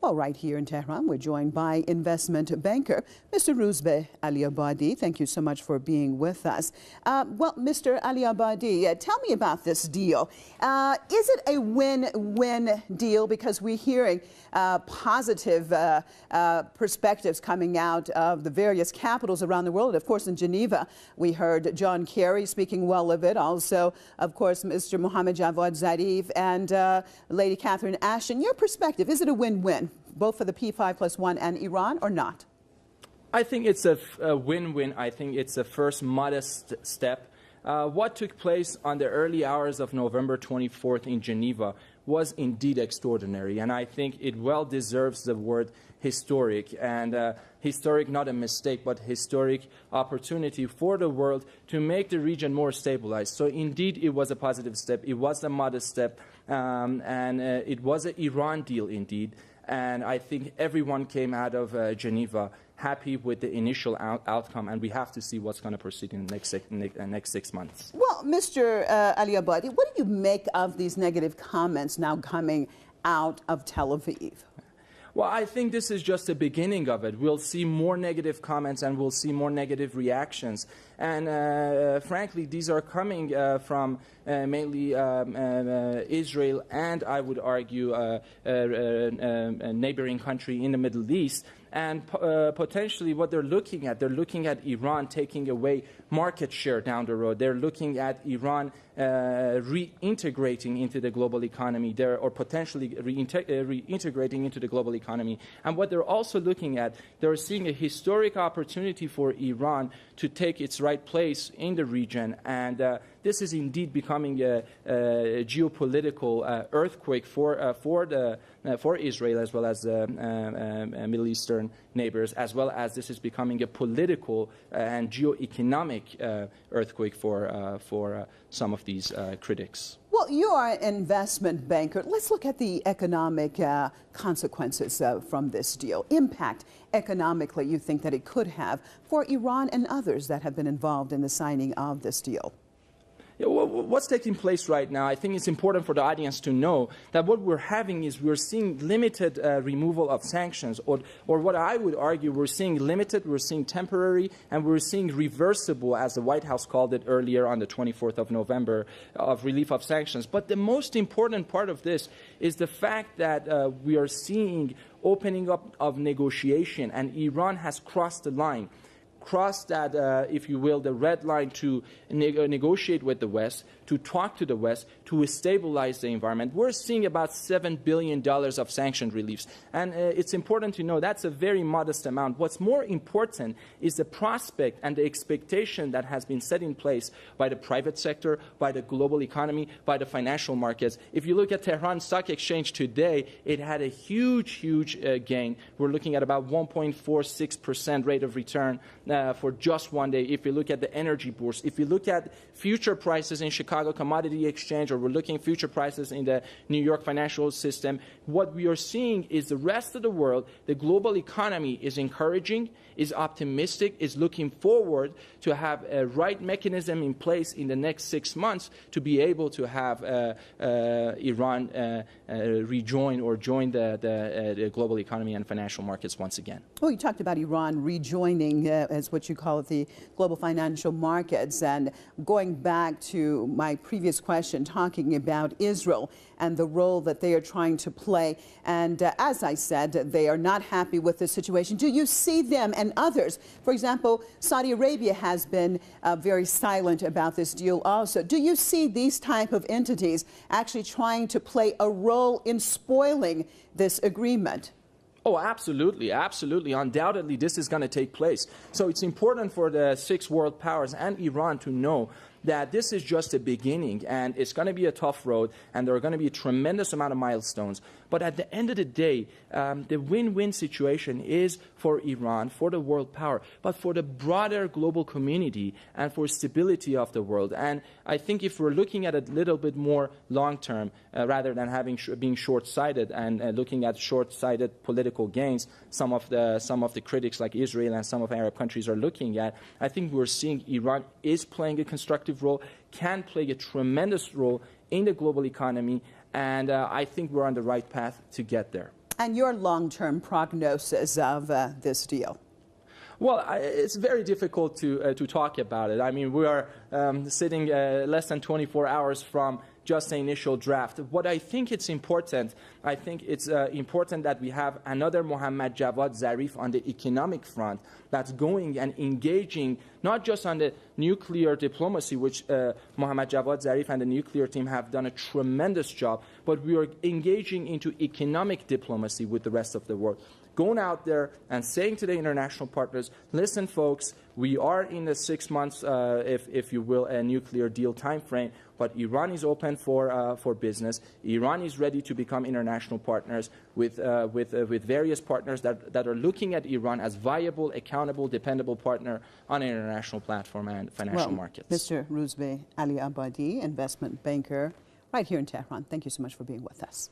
Well, right here in Tehran, we're joined by investment banker, Mr. Rouzbeh Aliabadi. Thank you so much for being with us. Mr. Aliabadi, tell me about this deal. Is it a win-win deal? Because we're hearing positive perspectives coming out of the various capitals around the world. Of course, in Geneva, we heard John Kerry speaking well of it. Also, of course, Mr. Mohammed Javad Zarif and Lady Catherine Ashton. Your perspective, is it a win-win, both for the P5+1 and Iran, or not? I think it's a win-win. I think it's a first modest step. What took place on the early hours of November 24th in Geneva was indeed extraordinary, and I think it well deserves the word historic, and historic, not a mistake, but historic opportunity for the world to make the region more stabilized. So indeed, it was a positive step. It was a modest step, and it was an Iran deal indeed. And I think everyone came out of Geneva happy with the initial outcome, and we have to see what's going to proceed in the next 6 months. Well, Mr. Aliabadi, what do you make of these negative comments now coming out of Tel Aviv? Well, I think this is just the beginning of it. We'll see more negative comments and we'll see more negative reactions. And frankly, these are coming from mainly Israel and, I would argue, a neighboring country in the Middle East. And potentially what they're looking at Iran taking away market share down the road. They're looking at Iran reintegrating into the global economy, or potentially reintegrating into the global economy. And what they're also looking at, they're seeing a historic opportunity for Iran to take its right place in the region. And this is indeed becoming a geopolitical earthquake for Israel as well as the Middle Eastern neighbors, as well as this is becoming a political and geo-economic earthquake for some of these critics. Well, you are an investment banker. Let's look at the economic consequences from this deal. Impact economically you think that it could have for Iran and others that have been involved in the signing of this deal. Yeah, what's taking place right now, I think it's important for the audience to know that what we're having is we're seeing limited removal of sanctions, or what I would argue we're seeing limited, we're seeing temporary, and we're seeing reversible, as the White House called it earlier on the 24th of November, of relief of sanctions. But the most important part of this is the fact that we are seeing opening up of negotiation, and Iran has crossed the line. Cross that, if you will, the red line to negotiate with the West, to talk to the West, to stabilize the environment. We're seeing about $7 billion of sanction reliefs. And it's important to know that's a very modest amount. What's more important is the prospect and the expectation that has been set in place by the private sector, by the global economy, by the financial markets. If you look at Tehran Stock Exchange today, it had a huge gain. We're looking at about 1.46% rate of return for just one day. If you look at the energy bourse, if you look at future prices in Chicago Commodity Exchange, or we're looking at future prices in the New York financial system, what we are seeing is the rest of the world, the global economy is encouraging, is optimistic, is looking forward to have a right mechanism in place in the next 6 months to be able to have Iran rejoin or join the global economy and financial markets once again. Well, you talked about Iran rejoining, as what you call it, the global financial markets, and going back to my previous question, talking about Israel and the role that they are trying to play. And as I said, they are not happy with the situation. Do you see them and others? For example, Saudi Arabia has been very silent about this deal also. Do you see these type of entities actually trying to play a role in spoiling this agreement? Oh, absolutely, absolutely. Undoubtedly, this is going to take place. So it's important for the 6 world powers and Iran to know that this is just a beginning, and it's going to be a tough road, and there are going to be a tremendous amount of milestones. But at the end of the day, the win-win situation is for Iran, for the world power, but for the broader global community and for stability of the world. And I think if we're looking at it a little bit more long-term, rather than being short-sighted and looking at short-sighted political gains, some of the critics like Israel and some of Arab countries are looking at, I think we're seeing Iran is playing a constructive role, can play a tremendous role in the global economy, and I think we're on the right path to get there. And your long-term prognosis of this deal? Well, it's very difficult to talk about it. I mean, we are sitting less than 24 hours from just the initial draft. What I think it's important that we have another Mohammad Javad Zarif on the economic front that's going and engaging not just on the nuclear diplomacy, which Mohammad Javad Zarif and the nuclear team have done a tremendous job, but we are engaging into economic diplomacy with the rest of the world. Going out there and saying to the international partners, listen, folks, we are in the 6 months, if you will, a nuclear deal time frame, but Iran is open for business. Iran is ready to become international partners with various partners that are looking at Iran as viable, accountable, dependable partner on an international platform and financial markets. Mr. Roozbeh Ali Abadi, investment banker right here in Tehran, thank you so much for being with us.